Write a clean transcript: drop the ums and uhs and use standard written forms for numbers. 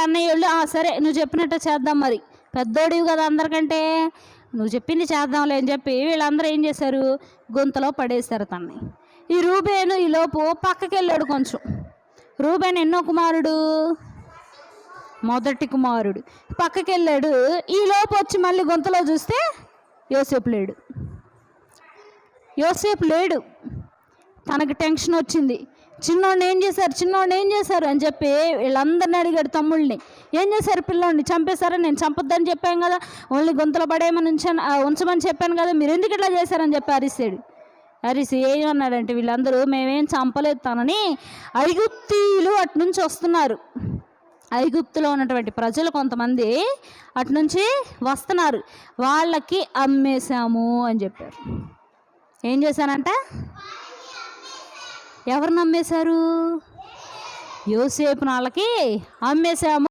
అన్నయ్య వాళ్ళు సరే నువ్వు చెప్పినట్టు చేద్దాం, మరి పెద్దోడివి కదా అందరికంటే, నువ్వు చెప్పింది చేద్దాంలే అని చెప్పి వీళ్ళందరూ ఏం చేశారు, గొంతులో పడేశారు తన్ని. ఈ రూబేను ఈలోపు పక్కకి వెళ్ళాడు కొంచెం. రూబేన్ ఎన్నో కుమారుడు, మొదటి కుమారుడు. పక్కకి వెళ్ళాడు. ఈలోపు వచ్చి మళ్ళీ గొంతులో చూస్తే యోసేపు లేడు. తనకు టెన్షన్ వచ్చింది. చిన్నోడిని ఏం చేశారు అని చెప్పి వీళ్ళందరినీ అడిగాడు. తమ్ముళ్ళని ఏం చేశారు, పిల్లోడిని చంపేశారా, నేను చంపొద్దని చెప్పాను కదా, ఓన్లీ గొంతులో పడేయమని ఉంచమని చెప్పాను కదా, మీరు ఎందుకు ఇట్లా చేశారని చెప్పి అరిసి ఏమన్నాడంటే, వీళ్ళందరూ మేమేం చంపలేదు తనని, ఐగుప్తీయులు అటునుంచి వస్తున్నారు, ఐగుప్తులో ఉన్నటువంటి ప్రజలు కొంతమంది అటునుంచి వస్తున్నారు, వాళ్ళకి అమ్మేశాము అని చెప్పారు. ఏం చేశానంట, ఎవరిని అమ్మేశారు, యోసేపుని వాళ్ళకి అమ్మేశాము.